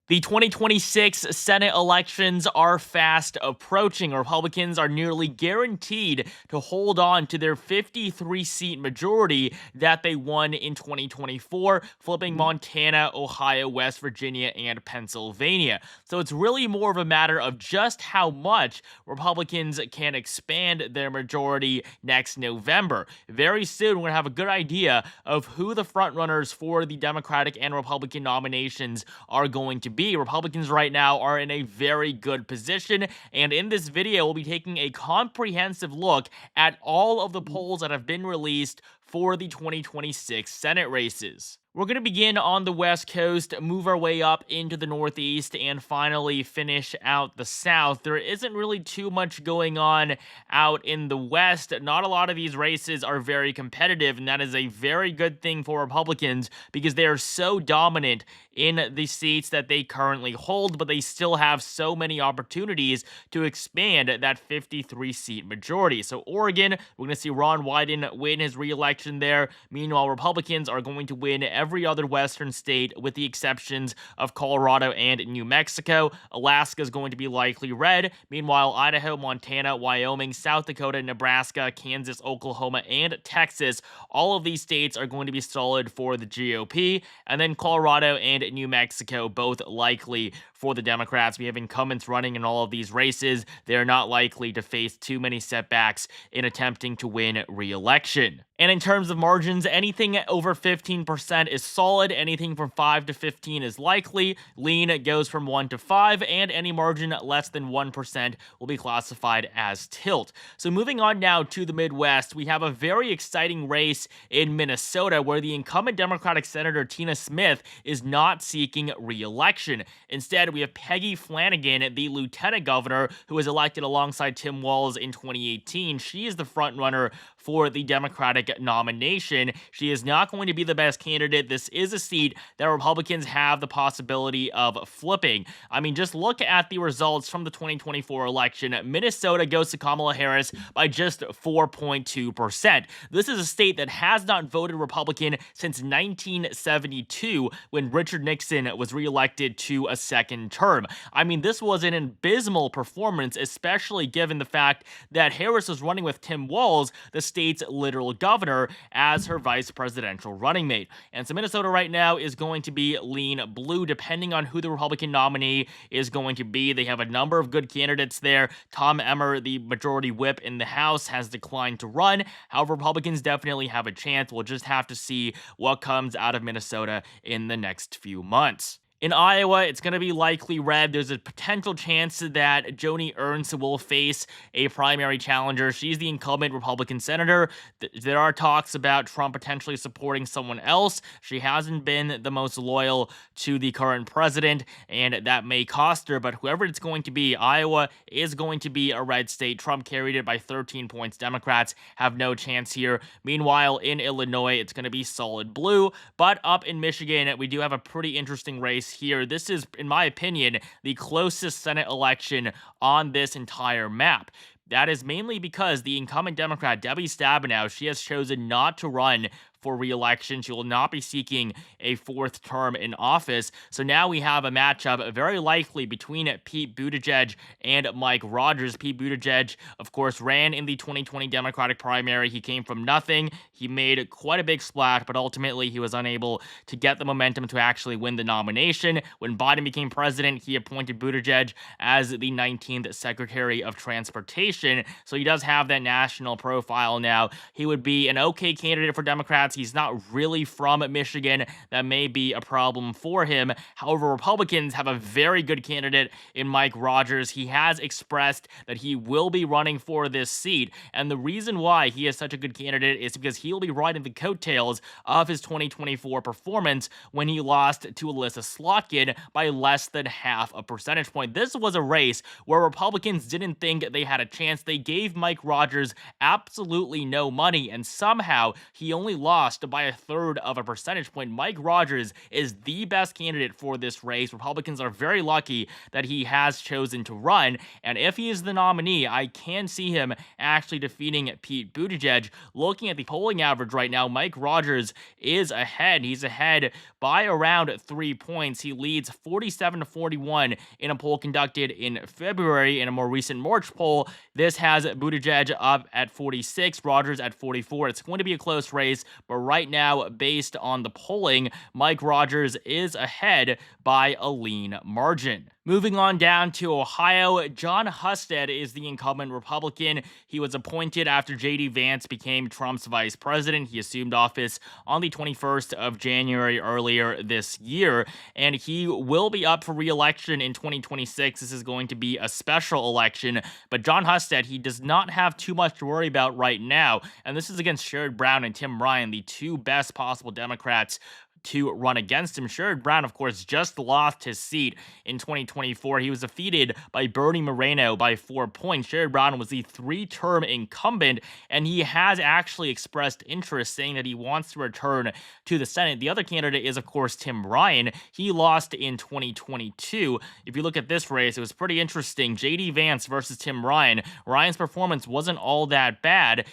The 2026 Senate elections are fast approaching. Republicans are nearly guaranteed to hold on to their 53-seat majority that they won in 2024, flipping Montana, Ohio, West Virginia, and Pennsylvania. So it's really more of a matter of just how much Republicans can expand their majority next November. Very soon, we're going to have a good idea of who the frontrunners for the Democratic and Republican nominations are going to be. Republicans right now are in a very good position, and in this video, we'll be taking a comprehensive look at all of the polls that have been released for the 2026 Senate races. We're going to begin on the West Coast, move our way up into the Northeast, and finally finish out the South. There isn't really too much going on out in the West. Not a lot of these races are very competitive, and that is a very good thing for Republicans because they are so dominant in the seats that they currently hold, but they still have so many opportunities to expand that 53-seat majority. So Oregon, we're going to see Ron Wyden win his re-election there. Meanwhile, Republicans are going to win every other Western state with the exceptions of Colorado and New Mexico. Alaska is going to be likely red. Meanwhile, Idaho, Montana, Wyoming, South Dakota, Nebraska, Kansas, Oklahoma, and Texas, all of these states are going to be solid for the GOP. And then Colorado and New Mexico, both likely for the Democrats. We have incumbents running in all of these races. They're not likely to face too many setbacks in attempting to win re-election. And in terms of margins, anything over 15% is solid, anything from 5 to 15 is likely, lean goes from 1 to 5, and any margin less than 1% will be classified as tilt. So moving on now to the Midwest, we have a very exciting race in Minnesota where the incumbent Democratic Senator Tina Smith is not seeking re-election. Instead, we have Peggy Flanagan, the lieutenant governor who was elected alongside Tim Walz in 2018. She is the frontrunner for the Democratic nomination. She is not going to be the best candidate. This is a seat that Republicans have the possibility of flipping. I mean, just look at the results from the 2024 election. Minnesota goes to Kamala Harris by just 4.2%. This is a state that has not voted Republican since 1972 when Richard Nixon was reelected to a second term. I mean, this was an abysmal performance, especially given the fact that Harris was running with Tim Walz, the state's literal governor, as her vice presidential running mate. And so Minnesota right now is going to be lean blue, depending on who the Republican nominee is going to be. They have a number of good candidates there. Tom Emmer, the majority whip in the House, has declined to run. However, Republicans definitely have a chance. We'll just have to see what comes out of Minnesota in the next few months. In Iowa, it's going to be likely red. There's a potential chance that Joni Ernst will face a primary challenger. She's the incumbent Republican senator. There are talks about Trump potentially supporting someone else. She hasn't been the most loyal to the current president, and that may cost her, but whoever it's going to be, Iowa is going to be a red state. Trump carried it by 13 points. Democrats have no chance here. Meanwhile, in Illinois, it's going to be solid blue, but up in Michigan, we do have a pretty interesting race here. This is, in my opinion, the closest Senate election on this entire map. That is mainly because the incumbent Democrat, Debbie Stabenow, she has chosen not to run for re-election. She will not be seeking a fourth term in office. So now we have a matchup very likely between Pete Buttigieg and Mike Rogers. Pete Buttigieg, of course, ran in the 2020 Democratic primary. He came from nothing. He made quite a big splash, but ultimately he was unable to get the momentum to actually win the nomination. When Biden became president, he appointed Buttigieg as the 19th Secretary of Transportation. So he does have that national profile now. He would be an okay candidate for Democrats. He's not really from Michigan. That may be a problem for him. However, Republicans have a very good candidate in Mike Rogers. He has expressed that he will be running for this seat, and the reason why he is such a good candidate is because he'll be riding the coattails of his 2024 performance when he lost to Alyssa Slotkin by less than half a percentage point. This was a race where Republicans didn't think they had a chance. They gave Mike Rogers absolutely no money, and somehow he only lost lost by a third of a percentage point. Mike Rogers is the best candidate for this race. Republicans are very lucky that he has chosen to run, and if he is the nominee, I can see him actually defeating Pete Buttigieg. Looking at the polling average right now, Mike Rogers is ahead. He's ahead by around 3 points. He leads 47-41 in a poll conducted in February. In a more recent March poll, this has Buttigieg up at 46, Rogers at 44. It's going to be a close race, but right now, based on the polling, Mike Rogers is ahead by a lean margin. Moving on down to Ohio, Jon Husted is the incumbent Republican. He was appointed after J.D. Vance became Trump's vice president. He assumed office on the 21st of January earlier this year, and he will be up for re-election in 2026. This is going to be a special election, but Jon Husted, he does not have too much to worry about right now, and this is against Sherrod Brown and Tim Ryan, the two best possible Democrats to run against him. Sherrod Brown, of course, just lost his seat in 2024. He was defeated by Bernie Moreno by 4 points. Sherrod Brown was the 3-term incumbent, and he has actually expressed interest, saying that he wants to return to the Senate. The other candidate is, of course, Tim Ryan. He lost in 2022. If you look at this race, it was pretty interesting. J.D. Vance versus Tim Ryan. Ryan's performance wasn't all that bad.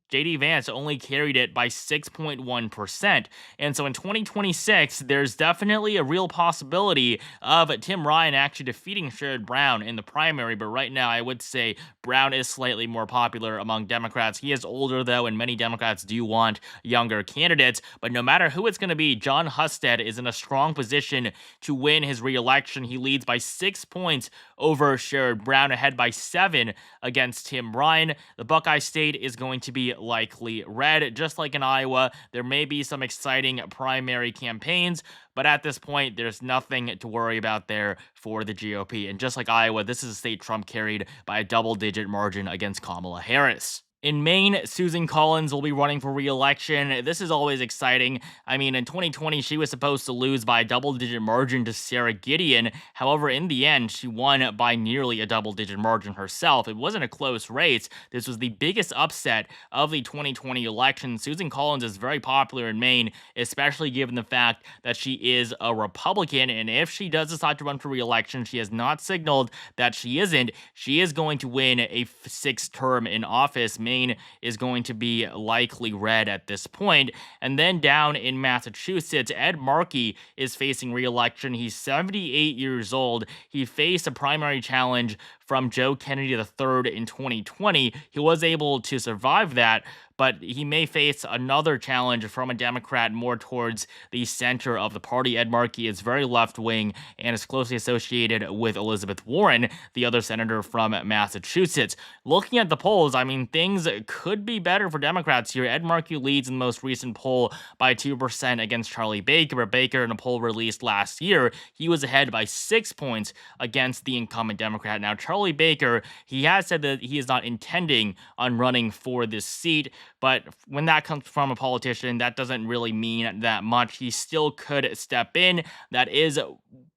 J.D. Vance only carried it by 6.1%. And so in 2026, there's definitely a real possibility of Tim Ryan actually defeating Sherrod Brown in the primary. But right now, I would say Brown is slightly more popular among Democrats. He is older, though, and many Democrats do want younger candidates. But no matter who it's going to be, Jon Husted is in a strong position to win his re-election. He leads by 6 points over Sherrod Brown, ahead by 7 against Tim Ryan. The Buckeye State is going to be likely red. Just like in Iowa, there may be some exciting primary campaigns, but at this point, there's nothing to worry about there for the GOP. And just like Iowa, this is a state Trump carried by a double-digit margin against Kamala Harris. In Maine, Susan Collins will be running for re-election. This is always exciting. I mean, in 2020, she was supposed to lose by a double-digit margin to Sarah Gideon. However, in the end, she won by nearly a double-digit margin herself. It wasn't a close race. This was the biggest upset of the 2020 election. Susan Collins is very popular in Maine, especially given the fact that she is a Republican. And if she does decide to run for re-election, she has not signaled that she isn't. She is going to win a 6th term in office. Maine is going to be likely red at this point. And then down in Massachusetts, Ed Markey is facing re-election. He's 78 years old. He faced a primary challenge from Joe Kennedy III in 2020. He was able to survive that, but he may face another challenge from a Democrat more towards the center of the party. Ed Markey is very left-wing and is closely associated with Elizabeth Warren, the other senator from Massachusetts. Looking at the polls, I mean, things could be better for Democrats here. Ed Markey leads in the most recent poll by 2% against Charlie Baker. Baker, in a poll released last year, he was ahead by 6 points against the incumbent Democrat. Now, Charlie Baker, he has said that he is not intending on running for this seat, but when that comes from a politician, that doesn't really mean that much. He still could step in. That is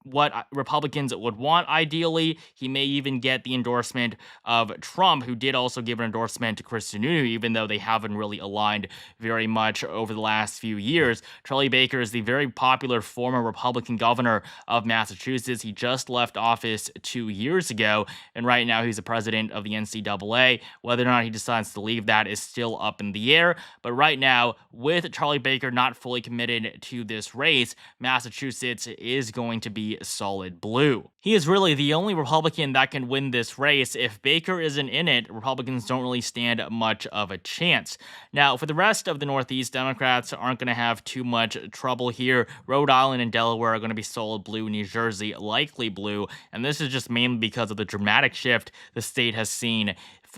what Republicans would want, ideally. He may even get the endorsement of Trump, who did also give an endorsement to Chris Sununu, even though they haven't really aligned very much over the last few years. Charlie Baker is the very popular former Republican governor of Massachusetts. He just left office 2 years ago, and right now he's the president of the NCAA. Whether or not he decides to leave that is still up in the air, but right now, with Charlie Baker not fully committed to this race, Massachusetts is going to be solid blue. He is really the only Republican that can win this race. If Baker isn't in it, Republicans don't really stand much of a chance. Now, for the rest of the Northeast, Democrats aren't going to have too much trouble here. Rhode Island and Delaware are going to be solid blue, New Jersey likely blue, and this is just mainly because of the dramatic shift the state has seen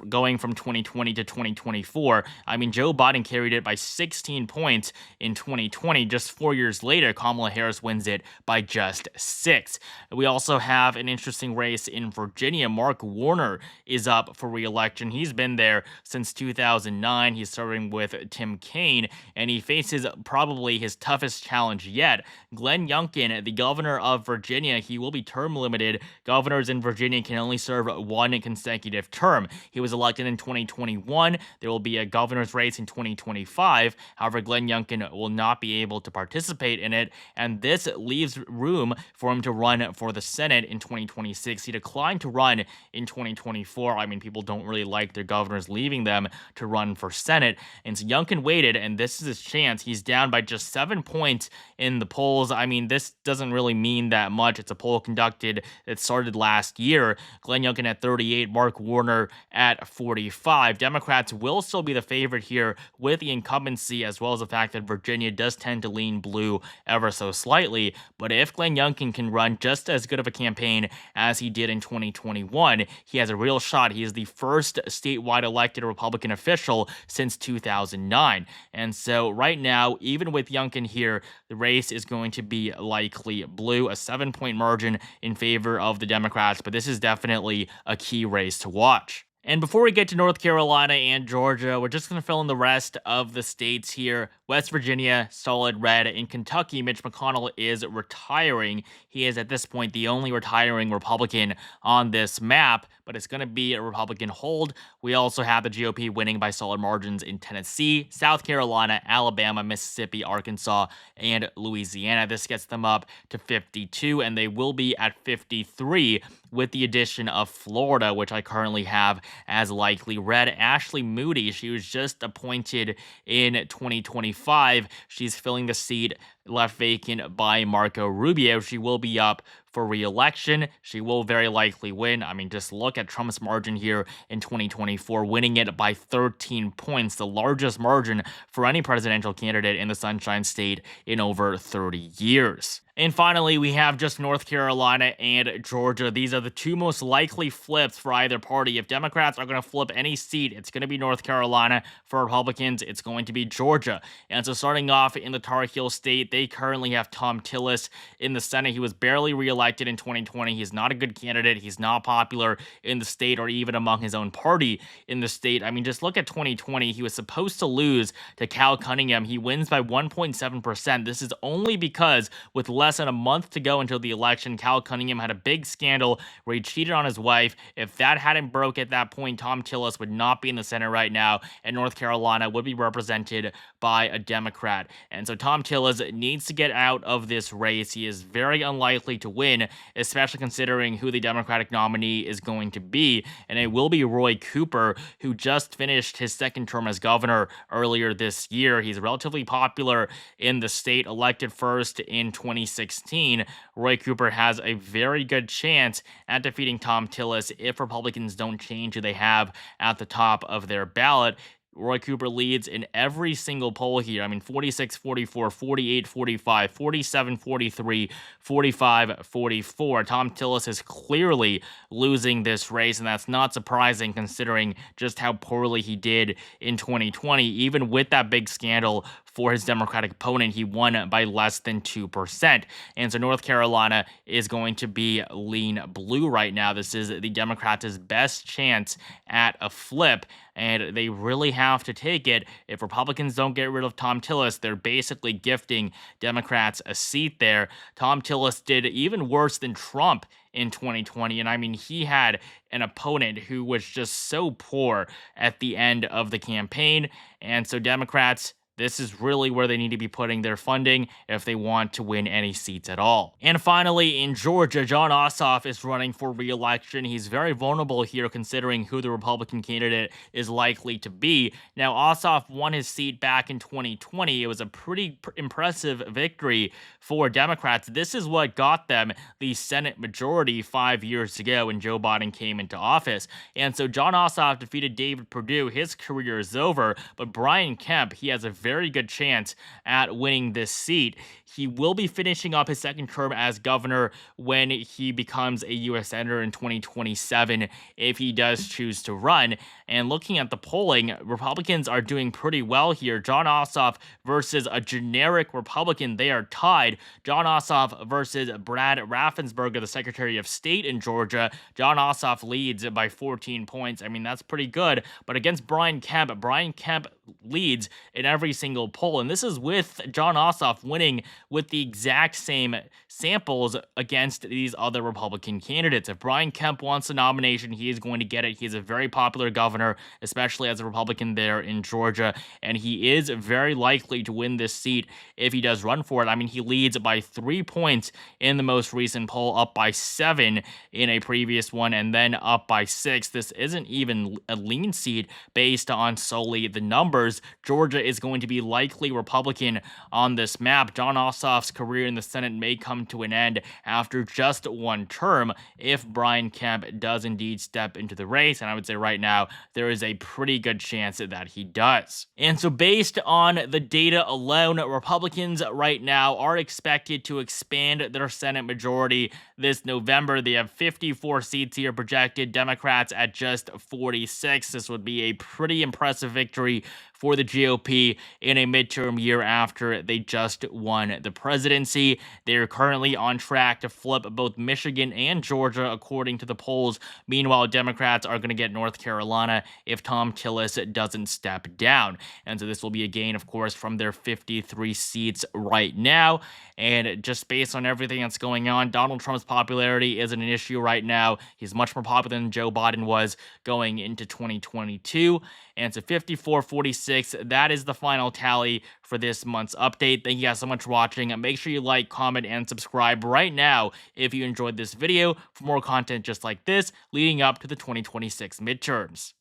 going from 2020 to 2024. I mean, Joe Biden carried it by 16 points in 2020. Just 4 years later, Kamala Harris wins it by just 6. We also have an interesting race in Virginia. Mark Warner is up for re-election. He's been there since 2009. He's serving with Tim Kaine, and he faces probably his toughest challenge yet. Glenn Youngkin, the governor of Virginia, he will be term limited. Governors in Virginia can only serve one consecutive term. He was elected in 2021. There will be a governor's race in 2025. However, Glenn Youngkin will not be able to participate in it, and this leaves room for him to run for the Senate in 2026. He declined to run in 2024. I mean, people don't really like their governors leaving them to run for Senate, and so Youngkin waited, and this is his chance. He's down by just 7 points in the polls. I mean, this doesn't really mean that much. It's a poll conducted that started last year. Glenn Youngkin at 38, Mark Warner at 45. Democrats will still be the favorite here with the incumbency, as well as the fact that Virginia does tend to lean blue ever so slightly. But if Glenn Youngkin can run just as good of a campaign as he did in 2021, he has a real shot. He is the first statewide elected Republican official since 2009. And so right now, even with Youngkin here, the race is going to be likely blue, a 7-point margin in favor of the Democrats, but this is definitely a key race to watch. And before we get to North Carolina and Georgia, we're just going to fill in the rest of the states here. West Virginia, solid red. In Kentucky, Mitch McConnell is retiring. He is, at this point, the only retiring Republican on this map, but it's going to be a Republican hold. We also have the GOP winning by solid margins in Tennessee, South Carolina, Alabama, Mississippi, Arkansas, and Louisiana. This gets them up to 52, and they will be at 53 with the addition of Florida, which I currently have as likely red. Ashley Moody, she was just appointed in 2025. She's filling the seat left vacant by Marco Rubio. She will be up for re-election. She will very likely win. I mean, just look at Trump's margin here in 2024, winning it by 13 points, the largest margin for any presidential candidate in the Sunshine State in over 30 years. And finally, we have just North Carolina and Georgia. These are the two most likely flips for either party. If Democrats are going to flip any seat, it's going to be North Carolina. For Republicans, it's going to be Georgia. And so starting off in the Tar Heel State, they currently have Thom Tillis in the Senate. He was barely reelected in 2020. He's not a good candidate. He's not popular in the state or even among his own party in the state. I mean, just look at 2020. He was supposed to lose to Cal Cunningham. He wins by 1.7%. This is only because with less than a month to go until the election, Cal Cunningham had a big scandal where he cheated on his wife. If that hadn't broke at that point, Thom Tillis would not be in the Senate right now, and North Carolina would be represented by a Democrat. And so Thom Tillis needs to get out of this race. He is very unlikely to win, especially considering who the Democratic nominee is going to be, and it will be Roy Cooper, who just finished his second term as governor earlier this year. He's relatively popular in the state, elected first in 2016. Roy Cooper has a very good chance at defeating Thom Tillis if Republicans don't change who they have at the top of their ballot. Roy Cooper leads in every single poll here. I mean, 46, 44, 48, 45, 47, 43, 45, 44. Thom Tillis is clearly losing this race, and that's not surprising considering just how poorly he did in 2020. Even with that big scandal for his Democratic opponent, he won by less than 2%. And so North Carolina is going to be lean blue right now. This is the Democrats' best chance at a flip, and they really have to take it. If Republicans don't get rid of Thom Tillis, they're basically gifting Democrats a seat there. Thom Tillis did even worse than Trump in 2020, and I mean, he had an opponent who was just so poor at the end of the campaign, and so Democrats, this is really where they need to be putting their funding if they want to win any seats at all. And finally, in Georgia, Jon Ossoff is running for re-election. He's very vulnerable here considering who the Republican candidate is likely to be. Now, Ossoff won his seat back in 2020. It was a pretty impressive victory for Democrats. This is what got them the Senate majority 5 years ago when Joe Biden came into office. And so Jon Ossoff defeated David Perdue. His career is over, but Brian Kemp, he has a very good chance at winning this seat. He will be finishing up his second term as governor when he becomes a U.S. Senator in 2027, if he does choose to run. And looking at the polling, Republicans are doing pretty well here. Jon Ossoff versus a generic Republican, they are tied. Jon Ossoff versus Brad Raffensperger, the Secretary of State in Georgia. Jon Ossoff leads by 14 points. I mean, that's pretty good. But against Brian Kemp leads in every single poll. And this is with Jon Ossoff winning with the exact same samples against these other Republican candidates. If Brian Kemp wants a nomination, he is going to get it. He is a very popular governor, especially as a Republican there in Georgia, and he is very likely to win this seat if he does run for it. I mean, he leads by 3 points in the most recent poll, up by 7 in a previous one, and then up by 6. This isn't even a lean seat based on solely the numbers. Georgia is going to be likely Republican on this map. Jon Ossoff's career in the Senate may come to an end after just one term if Brian Kemp does indeed step into the race, and I would say right now there is a pretty good chance that he does. And so based on the data alone, Republicans right now are expected to expand their Senate majority this November. They have 54 seats here projected, Democrats at just 46. This would be a pretty impressive victory for the GOP in a midterm year after they just won the presidency. They're currently on track to flip both Michigan and Georgia, according to the polls. Meanwhile, Democrats are going to get North Carolina if Tom Tillis doesn't step down. And so this will be a gain, of course, from their 53 seats right now. And just based on everything that's going on, Donald Trump's popularity isn't an issue right now. He's much more popular than Joe Biden was going into 2022. And so 54-46, that is the final tally for this month's update. Thank you guys so much for watching. Make sure you like, comment, and subscribe right now if you enjoyed this video for more content just like this leading up to the 2026 midterms.